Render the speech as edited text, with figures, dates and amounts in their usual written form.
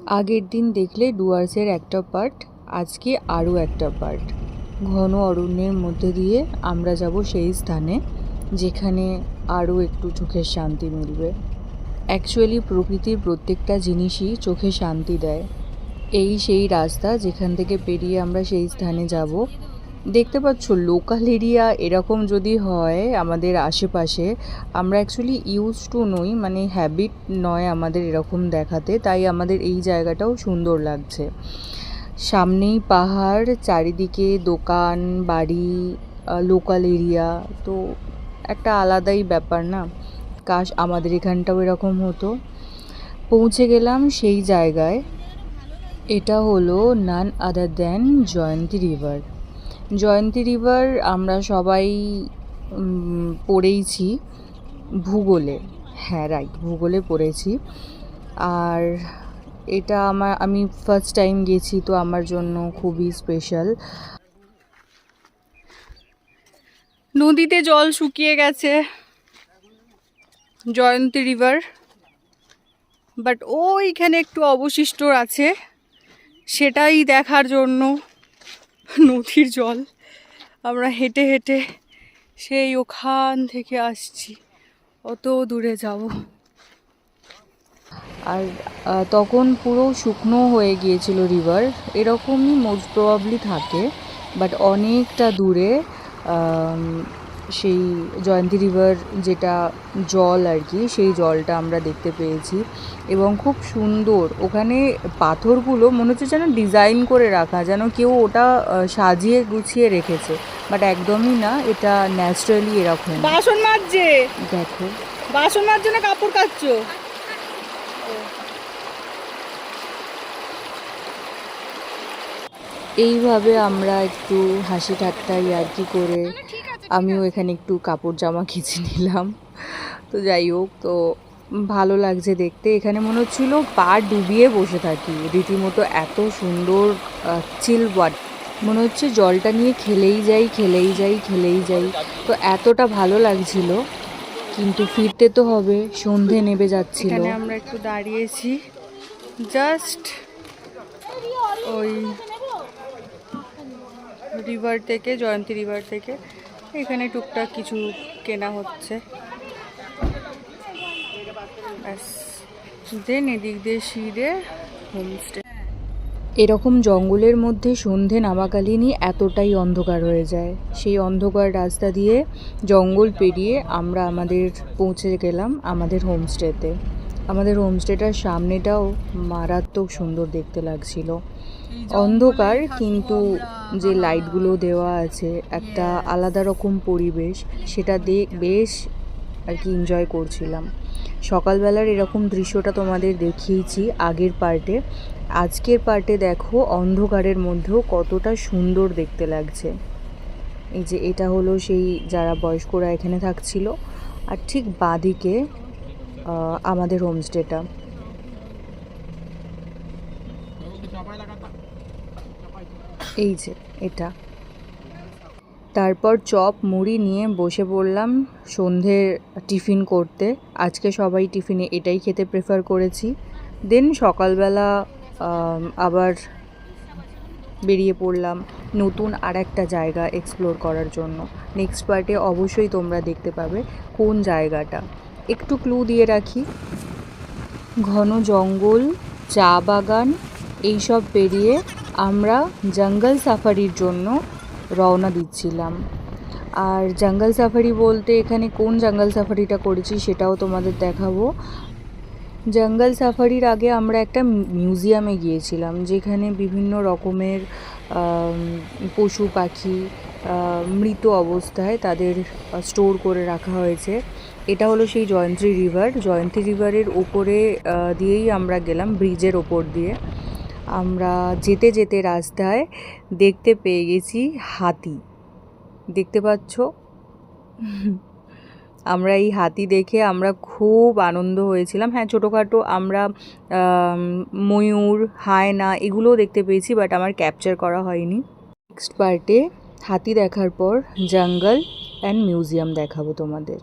আগের দিন দেখলে ডুয়ার্সের একটা পার্ট, আজকে আরও একটা পার্ট। ঘন অরণ্যের মধ্যে দিয়ে আমরা যাব সেই স্থানে যেখানে আরও একটু চোখের শান্তি মিলবে। অ্যাকচুয়ালি প্রকৃতির প্রত্যেকটা জিনিসই চোখে শান্তি দেয়। এই সেই রাস্তা যেখান থেকে পেরিয়ে আমরা সেই স্থানে যাব। দেখতে পাচ্ছ লোকাল এরিয়া এরকম যদি হয় আমাদের আশেপাশে, আমরা অ্যাকচুয়ালি ইউজ টু নই, মানে হ্যাবিট নয় আমাদের এরকম দেখাতে, তাই আমাদের এই জায়গাটাও সুন্দর লাগছে। সামনেই পাহাড়, চারিদিকে দোকান বাড়ি, লোকাল এরিয়া, তো একটা আলাদাই ব্যাপার না? কাশ আমাদের এখানটাও এরকম হতো। পৌঁছে গেলাম সেই জায়গায়। এটা হলো নান আদার দ্যান জয়ন্তী রিভার। জয়ন্তী রিভার আমরা সবাই পড়েইছি ভূগোলে। হ্যাঁ রাইট, ভূগোলে পড়েছি। আর এটা আমি ফার্স্ট টাইম গেছি, তো আমার জন্য খুবই স্পেশাল। নদীতে জল শুকিয়ে গেছে, জয়ন্তী রিভার, বাট ওইখানে একটু অবশিষ্ট আছে, সেটাই দেখার জন্য নদীর জল আমরা হেঁটে হেঁটে সেই ওখান থেকে আসছি, অত দূরে যাব। আর তখন পুরো শুকনো হয়ে গিয়েছিল রিভার, এরকমই মোস্ট প্রবাবলি থাকে, বাট অনেকটা দূরে সেই জয়ন্তী রিভার যেটা জল আর কি, সেই জলটা আমরা দেখতে পেয়েছি। এবং খুব সুন্দর, ওখানে পাথরগুলো মনে হচ্ছে যেন ডিজাইন করে রাখা, যেন কেউ ওটা সাজিয়ে গুছিয়ে রেখেছে, বাট একদমই না, এটা ন্যাচারালি এরকম। বাসন মাজছে, দেখো বাসন মাজছে না কাপড় কাচছো? এইভাবে আমরা একটু হাসি ঠাট্টা ইয়ার্কি করে আমিও এখানে একটু কাপড় জামা কেচে নিলাম। তো যাই হোক, তো ভালো লাগছে দেখতে। এখানে মনে হচ্ছিল পা ডুবিয়ে বসে থাকি রীতিমতো, এত সুন্দর চিল ওয়াটার, মনে হচ্ছে জলটা নিয়ে খেলেই যাই খেলেই যাই খেলেই যাই। তো এতটা ভালো লাগছিল, কিন্তু ফিরতে তো হবে, সন্ধে নেমে যাচ্ছিল। এখানে আমরা একটু দাঁড়িয়েছি জাস্ট ওই রিভার থেকে, জয়ন্তী রিভার থেকে। এখানে টুকটাক কিছু কেনা হচ্ছে, ব্যাস। দেন এদিক দিয়ে সিঁড়ে হোমস্টে। এরকম জঙ্গলের মধ্যে সন্ধে নামাকালীনই এতটাই অন্ধকার হয়ে যায়। সেই অন্ধকার রাস্তা দিয়ে জঙ্গল পেরিয়ে আমরা পৌঁছে গেলাম আমাদের হোমস্টেতে। আমাদের হোমস্টেটার সামনেটাও মারাত্মক সুন্দর দেখতে লাগছিল। অন্ধকার, কিন্তু যে লাইটগুলো দেওয়া আছে, একটা আলাদা রকম পরিবেশ, সেটা বেশ আর কি এনজয় করছিলাম। সকালবেলার এরকম দৃশ্যটা তোমাদের দেখিয়েছি আগের পার্টে। আজকের পার্টে দেখো অন্ধকারের মধ্যেও কতটা সুন্দর দেখতে লাগছে। এই যে এটা হলো সেই যারা বয়স্করা এখানে থাকছিল, আর ঠিক বাঁদিকে আমাদের হোমস্টেটা। এই যে এটা। তারপর চপ মুড়ি নিয়ে বসে পড়লাম সন্ধ্যের টিফিন করতে। আজকে সবাই টিফিনে এটাই খেতে প্রেফার করেছি। দেন সকালবেলা আবার বেরিয়ে পড়লাম নতুন আর একটা জায়গা এক্সপ্লোর করার জন্য। নেক্সট পার্টে অবশ্যই তোমরা দেখতে পাবে কোন জায়গাটা। একটু ক্লু দিয়ে রাখি, ঘন জঙ্গল, চা বাগান, এইসব পেরিয়ে আমরা জঙ্গল সাফারির জন্য রওনা দিচ্ছিলাম। আর জঙ্গল সাফারি বলতে এখানে কোন জঙ্গল সাফারিটা করেছি সেটাও তোমাদের দেখাবো। জঙ্গল সাফারির আগে আমরা একটা মিউজিয়ামে গিয়েছিলাম, যেখানে বিভিন্ন রকমের পশু পাখি মৃত অবস্থায় তাদের স্টোর করে রাখা হয়েছে। এটা হলো সেই জয়ন্তী রিভার। জয়ন্তী রিভারের ওপরে দিয়েই আমরা গেলাম, ব্রিজের ওপর দিয়ে। আমরা যেতে যেতে রাস্তায় দেখতে পেয়ে গেছি হাতি। দেখতে পাচ্ছ? আমরা এই হাতি দেখে আমরা খুব আনন্দ হয়েছিলাম। হ্যাঁ, ছোটোখাটো আমরা ময়ূর, হায়না এগুলোও দেখতে পেয়েছি, বাট আমার ক্যাপচার করা হয়নি। নেক্সট পার্টে হাতি দেখার পর জঙ্গল অ্যান্ড মিউজিয়াম দেখাবো তোমাদের।